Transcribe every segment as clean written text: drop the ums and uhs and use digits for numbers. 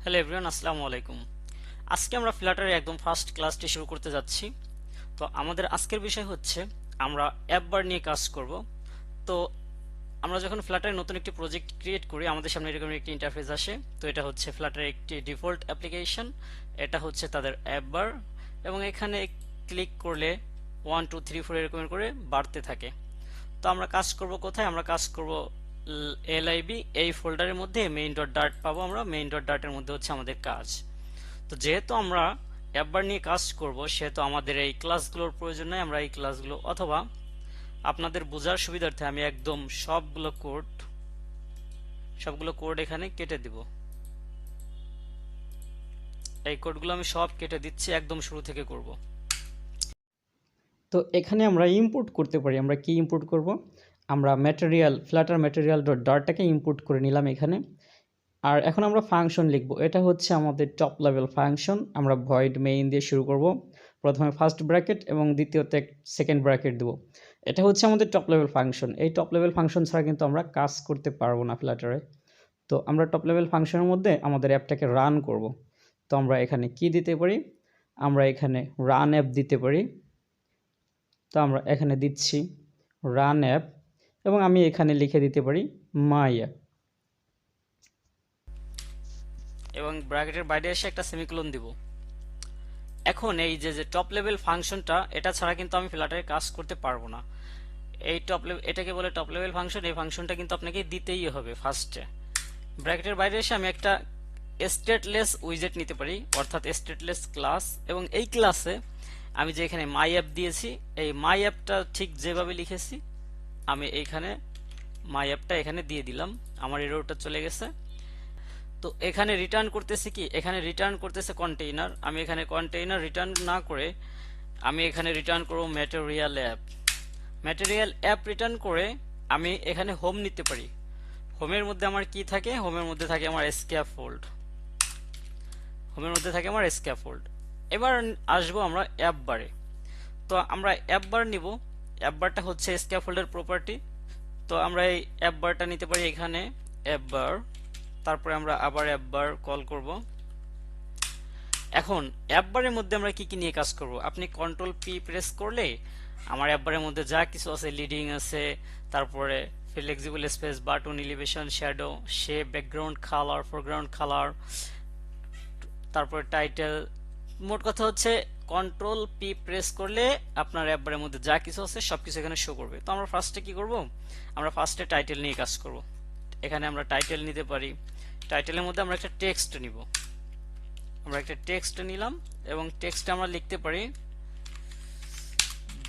Hello everyone, আসসালামু আলাইকুম। আজকে আমরা ফ্লাটারের একদম ফার্স্ট ক্লাসটি শুরু করতে যাচ্ছি। তো আমাদের আজকের বিষয় হচ্ছে আমরা অ্যাপবার নিয়ে কাজ করব। তো আমরা যখন ফ্লাটারে নতুন একটি প্রজেক্ট ক্রিয়েট করি আমাদের সামনে এরকম একটি ইন্টারফেস আসে। তো এটা হচ্ছে ফ্লাটারের একটি ডিফল্ট অ্যাপ্লিকেশন, এটা হচ্ছে তাদের অ্যাপবার, এবং এখানে ক্লিক করলে 1 2 3 4 এরকম করে বাড়তে থাকে। তো আমরা কাজ করব কোথায়? আমরা কাজ করব লিব এই ফোল্ডারের মধ্যে মেইন ডট ডার্ট পাবো। আমরা মেইন ডট ডার্টের মধ্যে হচ্ছে আমাদের কাজ। তো যেহেতু আমরা অ্যাপবার নিয়ে কাজ করব সেহেতু আমাদের এই ক্লাসগুলোর প্রয়োজন নেই। আমরা এই ক্লাসগুলো অথবা আপনাদের বোঝার সুবিধার্থে আমি একদম সবগুলো কোড এখানে কেটে দিব। এই কোডগুলো আমি সব কেটে দিচ্ছি, একদম শুরু থেকে করব। তো এখানে আমরা ইম্পোর্ট করতে পারি। আমরা কি ইম্পোর্ট করব? আমরা ফ্লাটার ম্যাটেরিয়াল ডট ডার্টটাকে ইম্পোর্ট করে নিলাম এখানে। আর এখন আমরা ফাংশন লিখব। এটা হচ্ছে আমাদের টপ লেভেল ফাংশন। আমরা ভয়েড মেইন দিয়ে শুরু করব। প্রথমে ফার্স্ট ব্র্যাকেট এবং দ্বিতীয়তে সেকেন্ড ব্র্যাকেট দেব। এটা হচ্ছে আমাদের টপ লেভেল ফাংশন। এই টপ লেভেল ফাংশন ছাড়া কিন্তু আমরা কাজ করতে পারবো না ফ্লাটারে। তো আমরা টপ লেভেল ফাংশনের মধ্যে আমাদের অ্যাপটাকে রান করব। তো আমরা এখানে কি দিতে পারি? আমরা এখানে রান অ্যাপ দিতে পারি। তো আমরা এখানে দিচ্ছি রান অ্যাপ, এবং আমি এখানে লিখে দিতে পারি মাই অ্যাপ। এবং ব্র্যাকেটের বাইরে এসে একটা সেমিকোলন দিব। এখন এই যে টপ লেভেল ফাংশনটা, এটা ছাড়া কিন্তু আমি ফ্লাটারে কাজ করতে পারবো না। এই টপ লেভেল, এটাকে বলে টপ লেভেল ফাংশন। এই ফাংশনটা কিন্তু আপনাকে দিতেই হবে ফার্স্টে। ব্র্যাকেটের বাইরে এসে আমি একটা স্টেটলেস উইজেট নিতে পারি, অর্থাৎ স্টেটলেস ক্লাস। এবং এই ক্লাসে আমি যে এখানে মাই অ্যাপ দিয়েছি, এই মাই অ্যাপটা ঠিক যেভাবে লিখেছি আমি এইখানে মাই অ্যাপটা এখানে দিয়ে দিলাম। আমার এররটা চলে গেছে। তো এখানে রিটার্ন করতেছে কি? এখানে রিটার্ন করতেছে কন্টেইনার। আমি এখানে কন্টেইনার রিটার্ন না করে আমি এখানে রিটার্ন করব material app. Material app return করে আমি এখানে হোম নিতে পারি। হোমের মধ্যে আমার কি থাকে? হোমের মধ্যে থাকে আমার স্ক্যাফোল্ড। এবার আসবো আমরা অ্যাপ বারে। তো আমরা অ্যাপ বার নিব। অ্যাপ বারটা হচ্ছে স্ক্যাফোল্ডের প্রপার্টি। তো আমরা এই অ্যাপ বারটা নিতে পারি এখানে অ্যাপ বার, তারপরে আমরা আবার অ্যাপ বার কল করব। এখন অ্যাপ বারের মধ্যে আমরা কি কি নিয়ে কাজ করব? আপনি কন্ট্রোল পি প্রেস করলে আমার অ্যাপ বারের মধ্যে যা কিছু আছে, লিডিং আছে, তারপরে flexible space, button, elevation, shadow, shape, background colour, foreground colour, তারপরে টাইটেল, মোট কথা হচ্ছে কন্ট্রোল পি প্রেস করলে আপনার অ্যাপ বারের মধ্যে যা কিছু আছে সবকিছু এখানে শো করবে। তো আমরা ফার্স্টে কি করব? আমরা ফার্স্টে টাইটেল নিয়ে কাজ করব। এখানে আমরা টাইটেল নিতে পারি। টাইটেলের মধ্যে আমরা একটা টেক্সট নিব। আমরা একটা টেক্সট নিলাম এবং টেক্সটে আমরা লিখতে পারি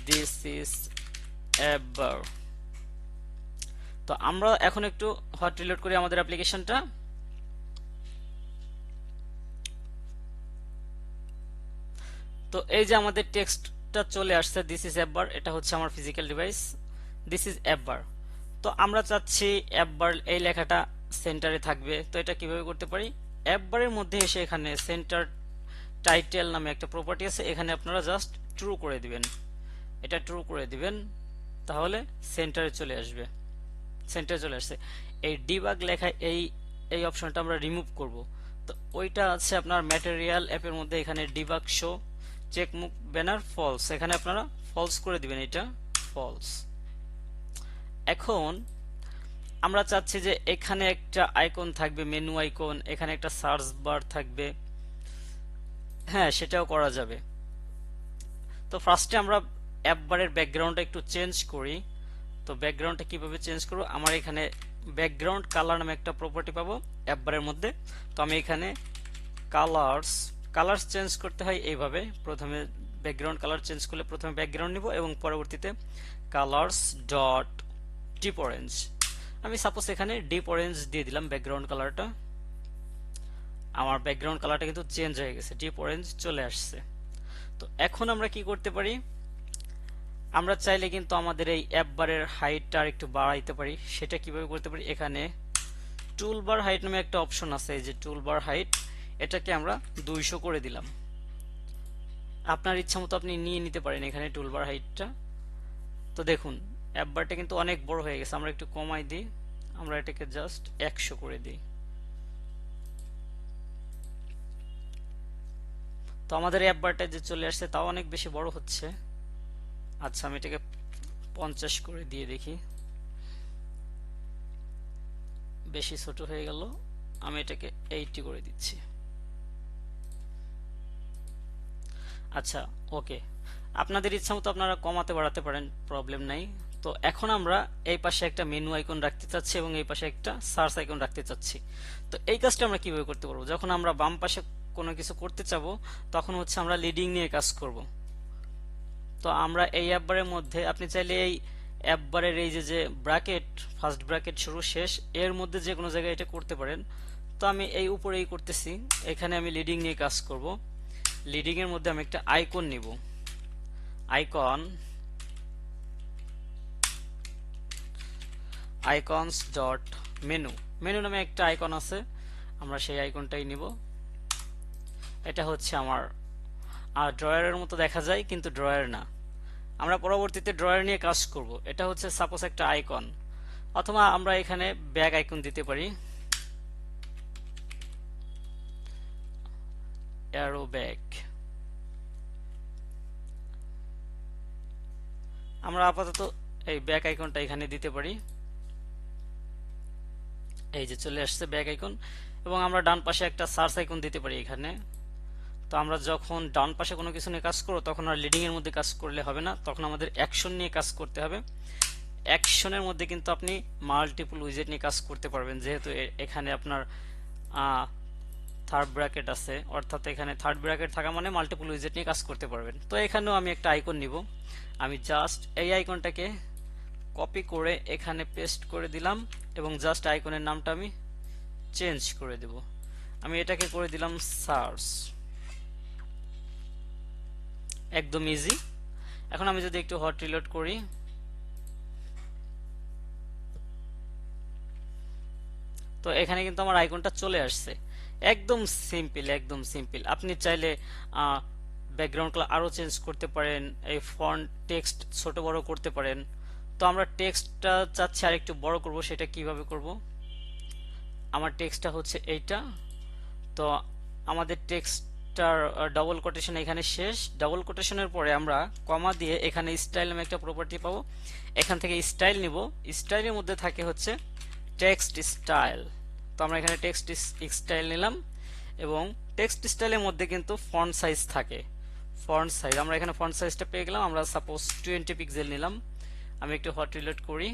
দিস ইজ অ্যাপবার। তো আমরা এখন একটু হট রিলোড করি আমাদের অ্যাপ্লিকেশনটা। তো এই যে আমাদের টেক্সটটা চলে আসছে, দিস ইজ অ্যাপবার। এটা হচ্ছে আমার ফিজিক্যাল ডিভাইস, দিস ইজ অ্যাপবার। তো আমরা চাচ্ছি অ্যাপবার এই লেখাটা সেন্টারে থাকবে। তো এটা কিভাবে করতে পারি? অ্যাপবারের মধ্যে এসে এখানে সেন্টার টাইটেল নামে একটা প্রপার্টি আছে, এখানে আপনারা জাস্ট ট্রু করে দিবেন। এটা ট্রু করে দিবেন, তাহলে সেন্টারে চলে আসবে। সেন্টারে চলে আসছে। এই ডিবাগ লেখা এই এই অপশনটা আমরা রিমুভ করব। তো ওইটা আছে আপনার ম্যাটেরিয়াল অ্যাপের মধ্যে, এখানে debug show check move banner false, এখানে আপনারা ফলস করে দিবেন, এটা ফলস। এখন আমরা চাচ্ছি যে এখানে একটা আইকন থাকবে, মেনু আইকন, এখানে একটা সার্চ বার থাকবে। হ্যাঁ, সেটাও করা যাবে। তো ফার্স্টে আমরা অ্যাপ বারের ব্যাকগ্রাউন্ডটা একটু চেঞ্জ করি। তো ব্যাকগ্রাউন্ডটা কিভাবে চেঞ্জ করব? আমার এখানে ব্যাকগ্রাউন্ড কালার নামে একটা প্রপার্টি পাবো অ্যাপ বারের মধ্যে। তো আমি এখানে কালার্স চেঞ্জ করতে হয় এইভাবে। প্রথমে ব্যাকগ্রাউন্ড কালার চেঞ্জ করলে প্রথমে ব্যাকগ্রাউন্ড নিব এবং পরবর্তীতে কালার্স ডট ডিপ অরেঞ্জ। আমি সাপোজ এখানে ডিপ অরেঞ্জ দিয়ে দিলাম ব্যাকগ্রাউন্ড কালারটা। আমার ব্যাকগ্রাউন্ড কালারটা কিন্তু চেঞ্জ হয়ে গেছে, ডিপ অরেঞ্জ চলে আসছে। তো এখন আমরা কি করতে পারি? আমরা চাইলে কিন্তু আমাদের এই অ্যাপ বারের হাইটটা আর একটু বাড়াইতে পারি। সেটা কিভাবে করতে পারি? এখানে টুলবার হাইট নামে একটা অপশন আছে, এই যে টুলবার হাইট, এটাকে আমরা 200 করে দিলাম। আপনার ইচ্ছা মতো আপনি নিয়ে নিতে পারেন এখানে টুলবার হাইটটা। তো দেখুন অ্যাপ বারটা কিন্তু অনেক বড় হয়ে গেছে। আমরা একটু কমাই দিই, আমরা এটাকে জাস্ট 100 করে দিই। তো আমাদের অ্যাপ বারটা যে চলে আসছে তাও অনেক বেশি বড় হচ্ছে। আচ্ছা, আমি এটাকে 50 করে দিয়ে দেখি, বেশি ছোট হয়ে গেল। আমি এটাকে 80 করে দিচ্ছি। আচ্ছা, ওকে। আপনাদের ইচ্ছা মতো আপনারা কমাতে বাড়াতে পারেন, প্রবলেম নাই। তো এখন আমরা এই পাশে একটা মেনু আইকন রাখতে চাচ্ছি এবং এই পাশে একটা সার্চ আইকন রাখতে চাচ্ছি। তো এই কাজটা আমরা কিভাবে করতে পারবো? যখন আমরা বাম পাশে কোনো কিছু করতে চাবো তখন হচ্ছে আমরা লিডিং নিয়ে কাজ করব। তো আমরা এই অ্যাপ বারের মধ্যে আপনি চাইলে এই অ্যাপ বারের এই যে ব্র্যাকেট, ফার্স্ট ব্র্যাকেট শুরু শেষ, এর মধ্যে যে কোনো জায়গায় এটা করতে পারেন। তো আমি এই উপরেই করতেছি, এখানে আমি লিডিং নিয়ে কাজ করব। লিডিং এর মধ্যে আমি একটা আইকন নিব। Icon, icons dot menu, menu নামে একটা আইকন আছে, আমরা সেই আইকনটাই নিব। এটা হচ্ছে আমার ড্রয়ারের মতো দেখা যায় কিন্তু ড্রয়ার না। আমরা পরবর্তীতে ড্রয়ার নিয়ে কাজ করব। এটা হচ্ছে সাপোজ একটা আইকন, অথবা আমরা এখানে ব্যাক আইকন দিতে পারি, অ্যারো ব্যাক। আমরা আপাতত এই ব্যাক আইকনটা এখানে দিতে পারি। এই যে চলে আসছে ব্যাক আইকন। এবং আমরা ডান পাশে একটা সার্চ আইকন দিতে পারি এখানে। তো আমরা যখন ডান পাশে কোনো কিছু নিয়ে কাজ করব তখন আর লিডিং এর মধ্যে কাজ করলে হবে না, তখন আমাদের অ্যাকশন নিয়ে কাজ করতে হবে। অ্যাকশনের মধ্যে কিন্তু আপনি মাল্টিপল উইজেট নিয়ে কাজ করতে পারবেন, যেহেতু এখানে আপনার থার্ড ব্র্যাকেট আছে, অর্থাৎ এখানে থার্ড ব্র্যাকেট থাকা মানে মাল্টিপল উইজেট নিয়ে কাজ করতে পারবেন। তো এখানেও আমি একটা আইকন নিব। আমি জাস্ট এই আইকনটাকে কপি করে এখানে পেস্ট করে দিলাম এবং জাস্ট আইকনের নামটা আমি চেঞ্জ করে দেব। আমি এটাকে করে দিলাম সার্চ। একদম ইজি। এখন আমি যদি একটু হট রিলোড করি, তো এখানে কিন্তু আমার আইকনটা চলে আসছে। একদম সিম্পল, একদম সিম্পল। আপনি চাইলে ব্যাকগ্রাউন্ড কালার আরো চেঞ্জ করতে পারেন, এই ফন্ট টেক্সট ছোট বড় করতে পারেন। তো আমরা টেক্সটটা চাচ্ছি আর একটু বড় করব, সেটা কিভাবে করব? আমার টেক্সটটা হচ্ছে এইটা। তো আমাদের টেক্সটটার ডাবল কোটেশন এখানে শেষ। ডাবল কোটেশনের পরে আমরা কমা দিয়ে এখানে স্টাইল নামে একটা প্রপার্টি পাবো। এখান থেকে স্টাইল নিব। স্টাইলের মধ্যে থাকে হচ্ছে টেক্সট স্টাইল। তো আমরা এখানে টেক্সট স্টাইল নিলাম এবং টেক্সট স্টাইলের মধ্যে কিন্তু ফন্ট সাইজ থাকে। ফন্ট সাইজ আমরা এখানে ফন্ট সাইজটা পেয়ে গেলাম। আমরা সাপোজ 20 পিক্সেল নিলাম। আমি একটু হট রিলোড করি।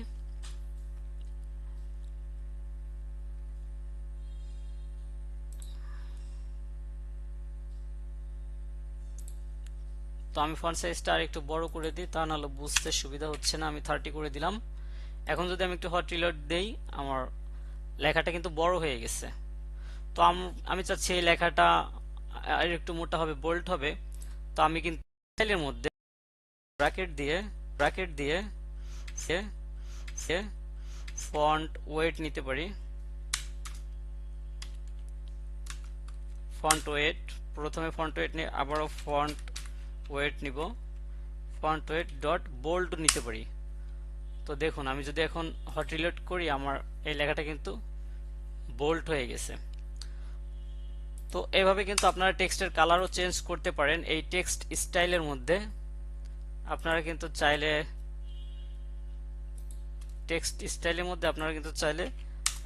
তো আমি ফন্ট সাইজটা আর একটু বড় করে দিই, তা নাহলে বুঝতে সুবিধা হচ্ছে না। আমি 30 করে দিলাম। এখন যদি আমি একটু হট রিলোড দেই, আমার লেখাটা কিন্তু বড় হয়ে গেছে। তো আমি চাচ্ছি এই লেখাটা আর একটু মোটা হবে, বোল্ড হবে। তো আমি কিন্তু স্টাইলের মধ্যে ব্র্যাকেট দিয়ে ফন্ট ওয়েট নিতে পারি। ফন্ট ওয়েট, প্রথমে ফন্ট ওয়েট নিয়ে আবারও ফন্ট ওয়েট নিব। ফন্ট ওয়েট ডট বোল্ড নিতে পারি। তো দেখুন, আমি যদি এখন হট রিলোড করি, আমার এই লেখাটা কিন্তু বোল্ড হয়ে গেছে। তো এভাবে কিন্তু আপনারা টেক্সটের কালারও চেঞ্জ করতে পারেন এই টেক্সট স্টাইলের মধ্যে। আপনারা কিন্তু চাইলে টেক্সট স্টাইলের মধ্যে আপনারা কিন্তু চাইলে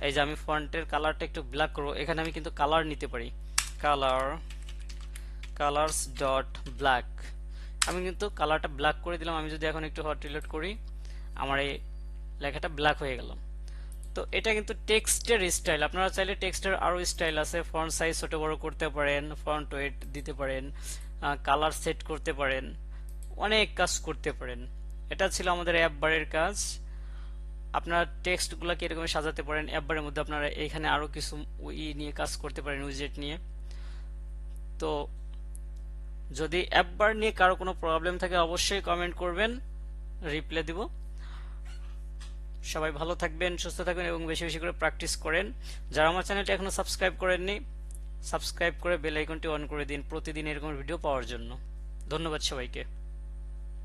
এই যে আমি ফন্টের কালারটা একটু ব্ল্যাক করব, এখানে আমি কিন্তু কালার নিতে পারি। কালার্স ডট ব্ল্যাক, আমি কিন্তু কালারটা ব্ল্যাক করে দিলাম। আমি যদি এখন একটু হট রিলোড করি, আমার এই লেখাটা ব্ল্যাক হয়ে গেল। তো এটা কিন্তু টেক্সটের স্টাইল। আপনারা চাইলে টেক্সটের আরো স্টাইল আছে, ফন্ট সাইজ ছোট বড় করতে পারেন, ফন্ট ওয়েট দিতে পারেন, কালার সেট করতে পারেন, অনেক কাজ করতে পারেন। এটা ছিল আমাদের অ্যাপ বারের কাজ। আপনারা টেক্সটগুলো কিরকম সাজাতে পারেন অ্যাপ বারের মধ্যে, আপনারা এখানে আরো কিছু নিয়ে কাজ করতে পারেন, উইজেট নিয়ে। তো যদি অ্যাপ বার নিয়ে কারো কোনো প্রবলেম থাকে অবশ্যই কমেন্ট করবেন, রিপ্লাই দিব। সবাই ভালো থাকবেন, সুস্থ থাকবেন এবং বেশি বেশি করে প্র্যাকটিস করেন। যারা আমার চ্যানেলটি এখনো সাবস্ক্রাইব করেননি, সাবস্ক্রাইব করে বেল আইকনটি অন করে দিন প্রতিদিন এরকম ভিডিও পাওয়ার জন্য। ধন্যবাদ সবাইকে।